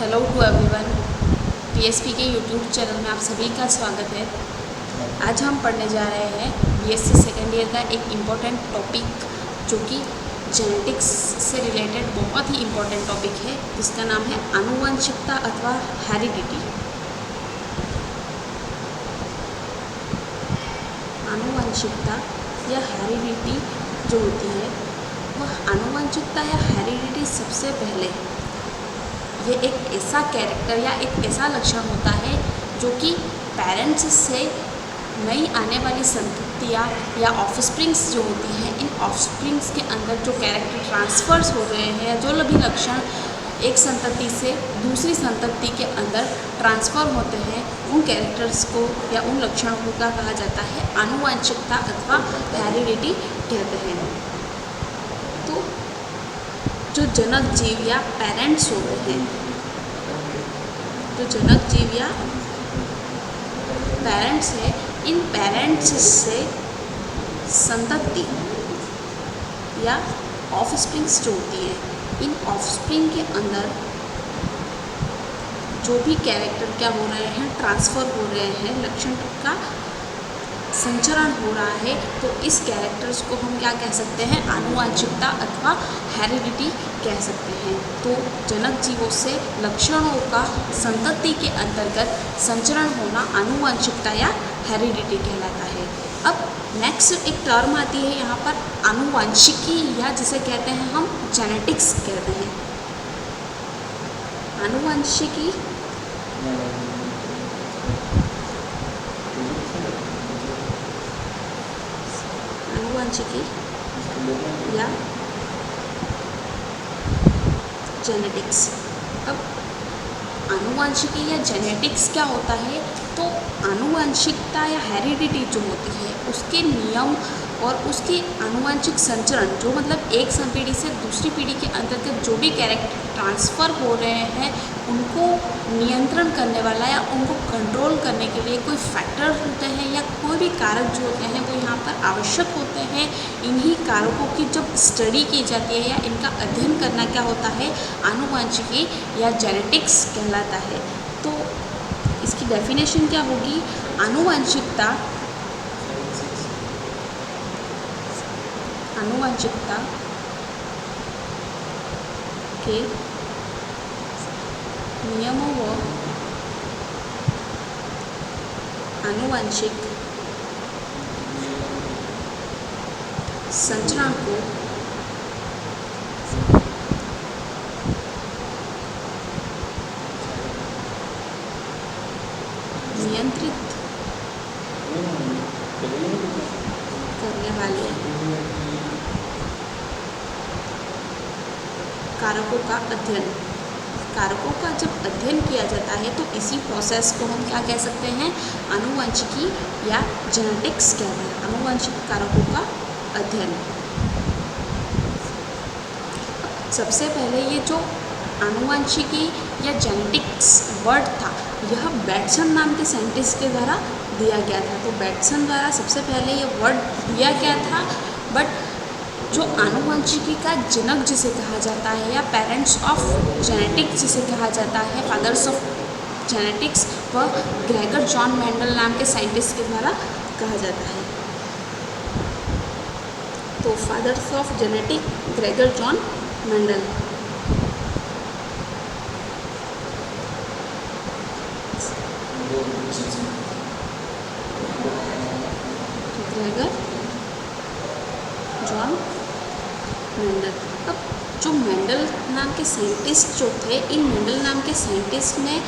Hello to everyone, PSP के YouTube channel में आप सभी का स्वागत है। आज हम पढ़ने जा रहे हैं बीएससी सेकेंड ईयर का एक इम्पॉर्टेंट टॉपिक जो कि जेनेटिक्स से रिलेटेड बहुत ही इम्पॉर्टेंट टॉपिक है, जिसका नाम है आनुवंशिकता अथवा हेरिडिटी। आनुवंशिकता या हेरिडिटी जो होती है वह आनुवंशिकता या हेरिडिटी सबसे पहले ये एक ऐसा कैरेक्टर या एक ऐसा लक्षण होता है जो कि पेरेंट्स से नई आने वाली संततियाँ या ऑफस्प्रिंग्स जो होती हैं, इन ऑफस्प्रिंग्स के अंदर जो कैरेक्टर ट्रांसफर्स हो रहे हैं, जो भी लक्षण एक संतति से दूसरी संतति के अंदर ट्रांसफ़र होते हैं, उन कैरेक्टर्स को या उन लक्षणों को क्या कहा जाता है, आनुवंशिकता अथवा हेरिडिटी कहते हैं। तो जो जनक जीव या पेरेंट्स होते हैं, जो जनक जीव या पेरेंट्स है, इन पेरेंट्स से संतति या ऑफस्प्रिंग्स जो होती है, इन ऑफस्प्रिंग के अंदर जो भी कैरेक्टर क्या हो रहे हैं, ट्रांसफ़र हो रहे हैं, लक्षण का संचरण हो रहा है, तो इस कैरेक्टर्स को हम क्या कह सकते हैं, आनुवंशिकता अथवा हेरिडिटी कह सकते हैं। तो जनक जीवों से लक्षणों का संतति के अंतर्गत संचरण होना आनुवंशिकता या हेरिडिटी कहलाता है। अब नेक्स्ट एक टर्म आती है यहाँ पर आनुवंशिकी, या जिसे कहते हैं हम जेनेटिक्स कहते हैं। आनुवंशिकी या जेनेटिक्स। अब आनुवंशिकी या जेनेटिक्स क्या होता है, तो आनुवंशिकता या हेरिडिटी जो होती है उसके नियम और उसके आनुवंशिक संचरण, जो मतलब एक पीढ़ी से दूसरी पीढ़ी के अंतर्गत जो भी कैरेक्टर ट्रांसफ़र हो रहे हैं उनको नियंत्रण करने वाला या उनको कंट्रोल करने के लिए कोई फैक्टर होते हैं या कोई भी कारक जो होते हैं वो यहाँ पर आवश्यक होते हैं। इन्हीं कारकों की जब स्टडी की जाती है या इनका अध्ययन करना क्या होता है, आनुवंशिकी या जेनेटिक्स कहलाता है। तो इसकी डेफिनेशन क्या होगी, आनुवंशिकता के नियमों व आनुवंशिक संचरण को नियंत्रित करने वाले कारकों का अध्ययन। कारकों का जब अध्ययन किया जाता है तो इसी प्रोसेस को हम क्या कह सकते हैं, आनुवंशिकी या जेनेटिक्स कहते हैं। आनुवंशिक कारकों का अध्ययन। सबसे पहले ये जो आनुवंशिकी या जेनेटिक्स वर्ड था, यह बैटसन नाम के साइंटिस्ट के द्वारा दिया गया था। तो बैटसन द्वारा सबसे पहले ये वर्ड दिया गया था। बट जो आनुवंशिकी का जनक जिसे कहा जाता है या पेरेंट्स ऑफ जेनेटिक्स जिसे कहा जाता है, फादर्स ऑफ जेनेटिक्स, वह ग्रेगर जॉन मेंडल नाम के साइंटिस्ट के द्वारा कहा जाता है। तो fathers of genetic Gregor John Mendel. Gregor John Mendel. अब जो मेंडल नाम के साइंटिस्ट जो थे, इन मेंडल नाम के साइंटिस्ट ने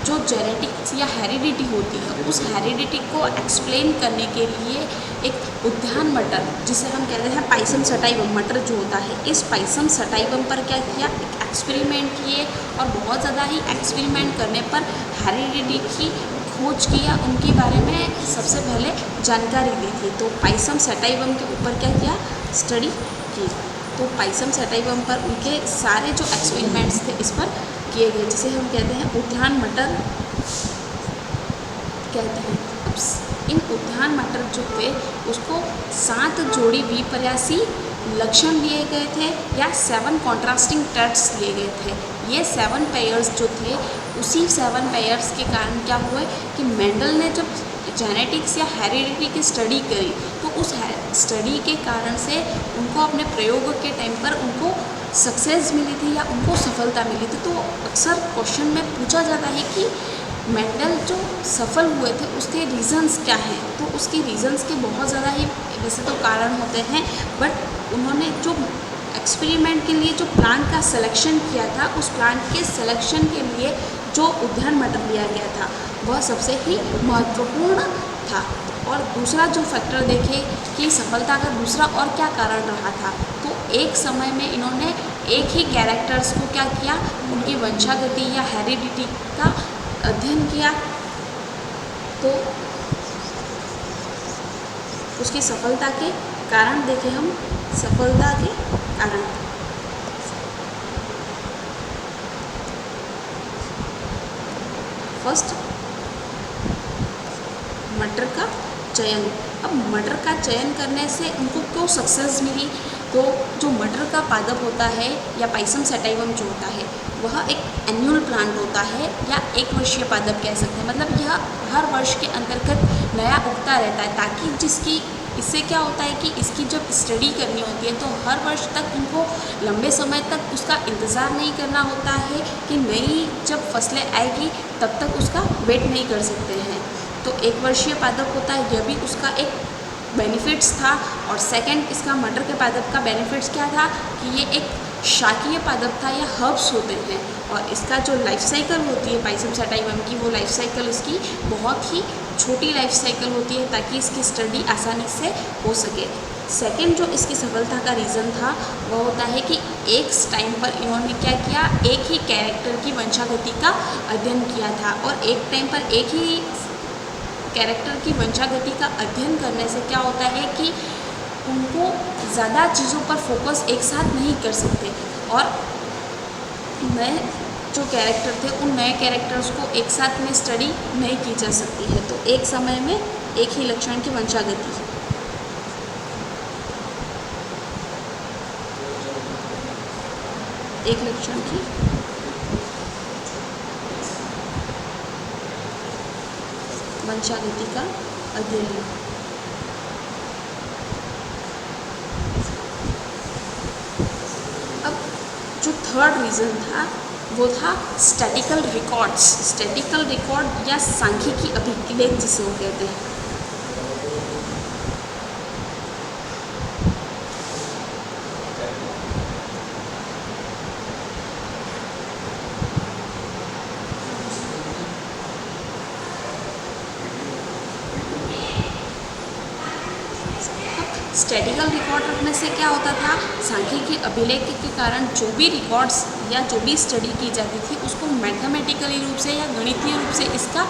जो जेनेटिक्स या हेरिडिटी होती है, उस हेरिडिटी को एक्सप्लेन करने के लिए एक उद्यान मटर, जिसे हम कहते हैं पाइसम सटाइवम मटर जो होता है, इस पाइसम सटाइवम पर क्या किया, एक एक्सपेरिमेंट किए और बहुत ज़्यादा ही एक्सपेरिमेंट करने पर हेरिडिटी की खोज किया, उनके बारे में सबसे पहले जानकारी दी थी। तो पाइसम सटाइवम के ऊपर क्या किया, स्टडी की। तो पाइसम सटाइवम पर उनके सारे जो एक्सपेरिमेंट्स थे इस पर किए गए, जिसे हम कहते हैं उद्यान मटर कहते हैं। अब इन उद्यान मटर जो थे उसको 7 जोड़ी विपर्यासी लक्षण दिए गए थे या 7 कॉन्ट्रास्टिंग ट्रेट्स दिए गए थे। ये 7 पेयर्स जो थे, उसी 7 पेयर्स के कारण क्या हुआ कि मेंडल ने जब जेनेटिक्स या हेरिडिटी की स्टडी करी तो उस स्टडी के कारण से उनको अपने प्रयोग के टाइम पर उनको सक्सेस मिली थी या उनको सफलता मिली थी। तो अक्सर क्वेश्चन में पूछा जाता है कि मेंडल जो सफल हुए थे उसके रीज़न्स क्या हैं। तो उसके रीज़न्स के बहुत ज़्यादा ही वैसे तो कारण होते हैं, बट उन्होंने जो एक्सपेरिमेंट के लिए जो प्लांट का सिलेक्शन किया था, उस प्लांट के सिलेक्शन के लिए जो उद्यान मटर लिया गया था वह सबसे ही महत्वपूर्ण था। और दूसरा जो फैक्टर देखे कि सफलता का दूसरा और क्या कारण रहा था, तो एक समय में इन्होंने एक ही कैरेक्टर्स को क्या किया, उनकी वंशागति या हेरिडिटी का अध्ययन किया। तो उसकी सफलता के कारण देखें हम, सफलता के कारण फर्स्ट मटर का चयन। अब मटर का चयन करने से उनको क्यों सक्सेस मिली, तो जो मटर का पादप होता है या पाइसम सैटाइवम जो होता है वह एक एन्युअल प्लांट होता है या एक वर्षीय पादप कह सकते हैं। मतलब यह हर वर्ष के अंतर्गत नया उगता रहता है, ताकि जिसकी इससे क्या होता है कि इसकी जब स्टडी करनी होती है तो हर वर्ष तक उनको लंबे समय तक उसका इंतज़ार नहीं करना होता है कि नई जब फसलें आएगी तब तक उसका वेट नहीं कर सकते हैं। तो एक वर्षीय पादप होता है, यह भी उसका एक बेनिफिट्स था। और सेकंड, इसका मटर के पादप का बेनिफिट्स क्या था कि ये एक शाकीय पादप था या हर्ब्स होते हैं, और इसका जो लाइफ साइकिल होती है पाइसम सैटाइवम की, वो लाइफ साइकिल इसकी बहुत ही छोटी लाइफ साइकिल होती है ताकि इसकी स्टडी आसानी से हो सके। सेकंड जो इसकी सफलता का रीज़न था वह होता है कि एक टाइम पर इन्होंने क्या किया, एक ही कैरेक्टर की वंशागति का अध्ययन किया था। और एक टाइम पर एक ही कैरेक्टर की वंशागति का अध्ययन करने से क्या होता है कि उनको ज़्यादा चीज़ों पर फोकस एक साथ नहीं कर सकते, और नए जो कैरेक्टर थे उन नए कैरेक्टर्स को एक साथ में स्टडी नहीं की जा सकती है। तो एक समय में एक ही लक्षण की वंशागति, एक लक्षण की वंशागति का अध्ययन। अब जो थर्ड रीज़न था वो था स्टैटिकल रिकॉर्ड्स। स्टैटिकल रिकॉर्ड या सांख्यिकी अभिलेख जिसे वो कहते हैं। स्टैटिकल रिकॉर्ड रखने से क्या होता था, सांख्यिकी अभिलेख के कारण जो भी रिकॉर्ड्स या जो भी स्टडी की जाती थी उसको मैथमेटिकली रूप से या गणितीय रूप से इसका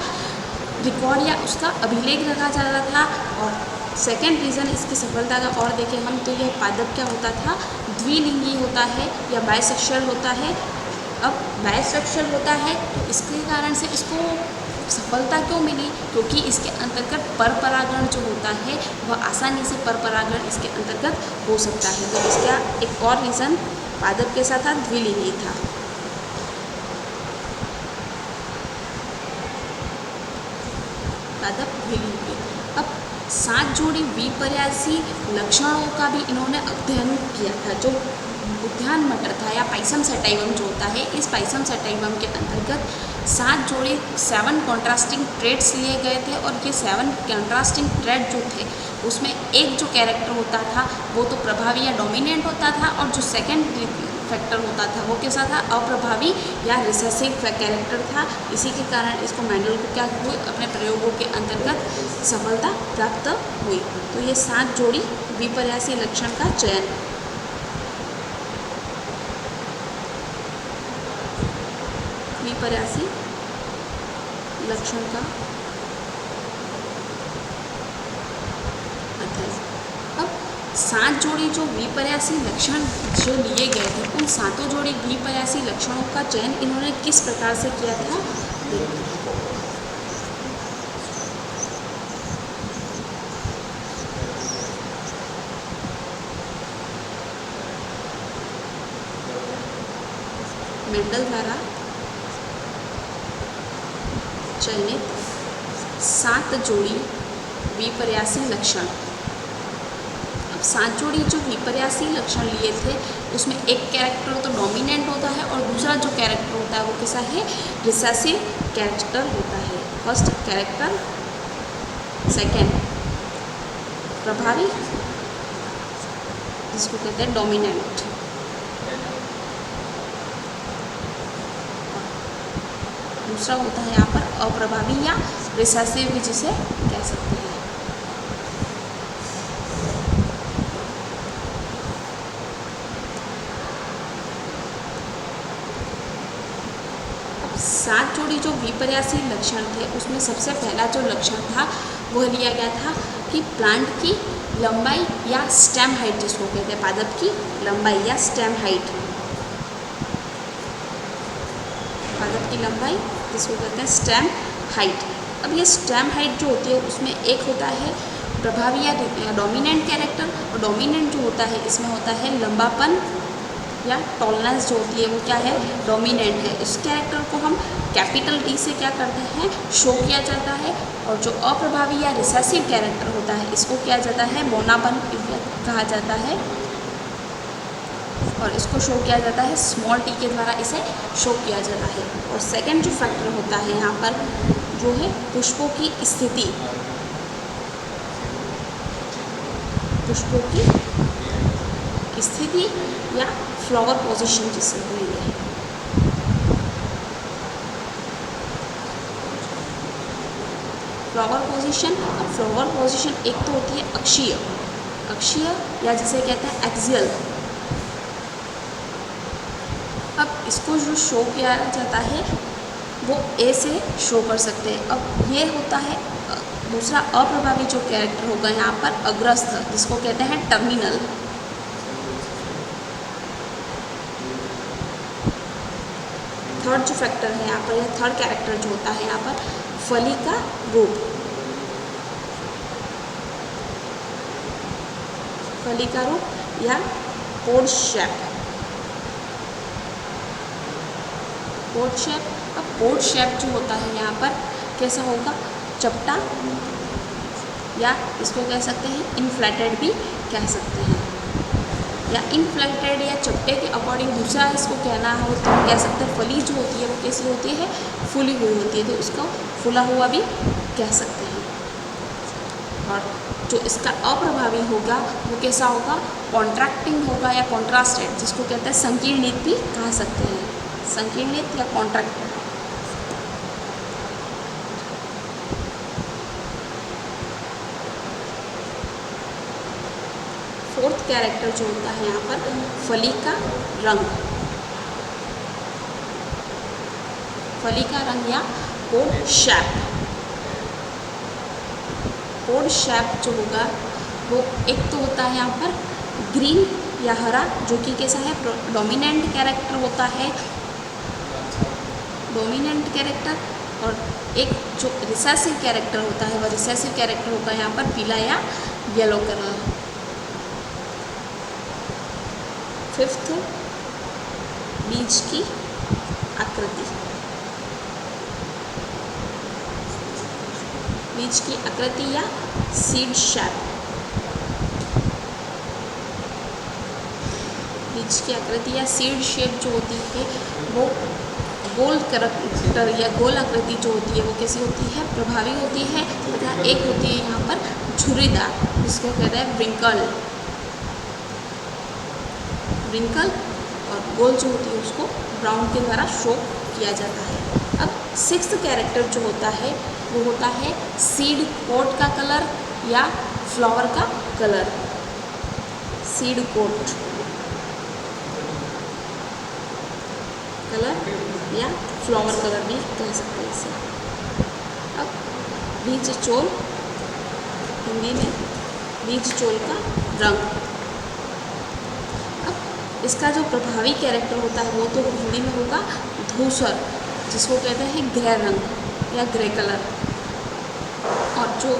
रिकॉर्ड या उसका अभिलेख रखा जाता था। और सेकेंड रीज़न इसकी सफलता का और देखें हम, तो यह पादप क्या होता था, द्विलिंगी होता है या बायसेक्सुअल होता है। अब बायसेक्सुअल होता है तो इसके कारण से इसको सफलता क्यों मिली, क्योंकि इसके अंतर्गत पर परागण जो होता है वह आसानी से पर परागण इसके अंतर्गत हो सकता है। तो इसका एक और रीज़न पादप के साथ द्विलिंगी था। पादप द्विलिंगी। अब 7 जोड़ी विपर्यासी लक्षणों का भी इन्होंने अध्ययन किया था। जो उद्यान मटर था या पाइसम सैटाइवम जो होता है, इस पाइसम सैटाइवम के अंतर्गत 7 जोड़े 7 कॉन्ट्रास्टिंग ट्रेड्स लिए गए थे। और ये 7 कॉन्ट्रास्टिंग ट्रेड जो थे उसमें एक जो कैरेक्टर होता था वो तो प्रभावी या डोमिनेंट होता था, और जो सेकंड फैक्टर होता था वो कैसा था, अप्रभावी या रिसेसिव कैरेक्टर था। इसी के कारण इसको मेंडल को क्या हुई, अपने प्रयोगों के अंतर्गत सफलता प्राप्त हुई। तो ये 7 जोड़ी विपर्यासी लक्षण का चयन। विपर्यासी लक्षण का अध्ययन। अब 7 जोड़ी जो विपर्यासी लक्षण जो लिए गए थे उन 7 जोड़ी विपर्यासी लक्षणों का चयन इन्होंने किस प्रकार से किया था। मेंडल द्वारा चयनित 7 जोड़ी विपर्यासी लक्षण। अब 7 जोड़ी जो विपर्यासी लक्षण लिए थे उसमें एक कैरेक्टर तो डोमिनेंट होता है और दूसरा जो कैरेक्टर होता है वो कैसा है, रिसेसिव कैरेक्टर होता है। फर्स्ट कैरेक्टर, सेकेंड प्रभावी जिसको कहते हैं डोमिनेंट, दूसरा होता है यहाँ पर अप्रभावी या रिसेसिव भी जिसे कह सकते हैं। अब 7 जोड़ी जो विपर्यासी लक्षण थे उसमें सबसे पहला जो लक्षण था वह लिया गया था कि प्लांट की लंबाई या स्टेम हाइट जिसको कहते हैं, पादप की लंबाई या स्टेम हाइट, पादप की लंबाई जिसको कहते हैं स्टेम हाइट। अब ये स्टेम हाइट जो होती है उसमें एक होता है प्रभावी या डोमिनेंट कैरेक्टर, और डोमिनेंट जो होता है इसमें होता है लंबापन या टॉलनेस जो होती है वो क्या है, डोमिनेंट है। इस कैरेक्टर को हम कैपिटल टी से क्या करते हैं, शो किया जाता है। और जो अप्रभावी या रिसेसिव कैरेक्टर होता है इसको किया जाता है मोनापन कहा जाता है, और इसको शो किया जाता है स्मॉल टी के द्वारा, इसे शो किया जाता है। और सेकंड जो फैक्टर होता है यहाँ पर जो है पुष्पों की स्थिति, पुष्पों की स्थिति या फ्लावर पोजीशन जिसे कहेंगे। फ्लावर पोजीशन, अब फ्लावर पोजीशन एक तो होती है अक्षीय, अक्षीय या जिसे कहते हैं एक्सियल। अब इसको जो शो किया जाता है वो ए से शो कर सकते हैं। अब ये होता है दूसरा अप्रभावी जो कैरेक्टर होगा यहाँ पर अग्रस्थ, जिसको कहते हैं टर्मिनल। थर्ड जो फैक्टर है यहाँ पर, यह थर्ड कैरेक्टर जो होता है यहाँ पर फली का रूप, फली का रूप या पोड शेप, पोड शेप। अब पोड शेप जो होता है यहाँ पर कैसा होगा, चपटा या इसको कह सकते हैं इनफ्लेटेड भी कह सकते हैं, या इनफ्लेटेड या चपटे के अकॉर्डिंग दूसरा इसको कहना हो तो हम कह सकते हैं फली जो होती है वो कैसी होती है, फूली हुई होती है, तो इसको फूला हुआ भी कह सकते हैं। और जो इसका अप्रभावी होगा वो कैसा होगा, कॉन्ट्रैक्टिंग होगा या कॉन्ट्रास्टेड, जिसको कहते हैं संकीर्णित भी कह सकते हैं, संकीर्णित या कॉन्ट्रैक्टेड। फोर्थ कैरेक्टर जो होता है यहाँ पर फली का रंग, फली का रंग या पोड शेप। पोड शेप जो होगा वो एक तो होता है यहाँ पर ग्रीन या हरा, जो कि कैसा है, डोमिनेंट कैरेक्टर होता है, डोमिनेंट कैरेक्टर। और एक जो रिसेसिव कैरेक्टर होता है वह रिसेसिव कैरेक्टर होगा यहाँ पर पीला या येलो कलर। फिफ्थ, बीज की आकृति, बीज की आकृति या सीड शेप, बीज की आकृति या सीड शेप जो होती है वो गोल कैरेक्टर या गोल आकृति जो होती है वो कैसी होती है, प्रभावी होती है। तथा एक होती है यहाँ पर झुर्रीदार, जिसको कहते हैं व्रिंकल, व्रिंकल, और गोल जो होती है उसको ब्राउन के द्वारा शो किया जाता है। अब सिक्स्थ कैरेक्टर जो होता है वो होता है सीड कोट का कलर या फ्लावर का कलर, सीड कोट कलर या फ्लावर कलर भी कह सकते हैं इसे। अब बीज चोल, हिंदी में बीज चोल का रंग। अब इसका जो प्रभावी कैरेक्टर होता है वो तो हिंदी में होगा धूसर, जिसको कहते हैं ग्रे रंग या ग्रे कलर, और जो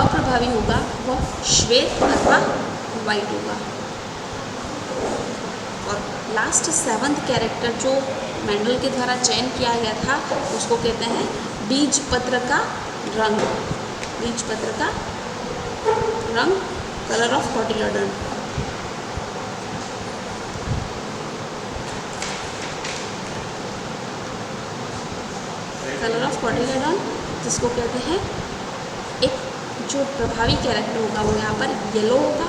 अप्रभावी होगा वह श्वेत अथवा वाइट होगा। और लास्ट 7th कैरेक्टर जो मेंडल के द्वारा चयन किया गया था उसको कहते हैं बीजपत्र का रंग। बीजपत्र का रंग, कलर ऑफ कोटिलेडॉन। कलर ऑफ कोटिलेडॉन जिसको कहते हैं, एक जो प्रभावी कैरेक्टर होगा वो यहाँ पर येलो होगा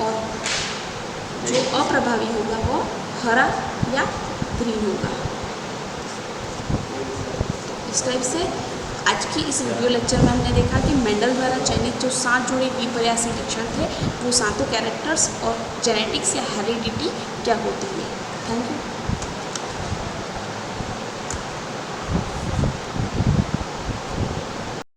और जो अप्रभावी होगा वो हरा या ग्रीन होगा। इस टाइप से आज की इस वीडियो लेक्चर में हमने देखा कि मेंडल द्वारा चयनित जो 7 जोड़े द्विपर्यासी लक्षण थे वो सातों कैरेक्टर्स और जेनेटिक्स या हेरिडिटी क्या होती है। Thank you.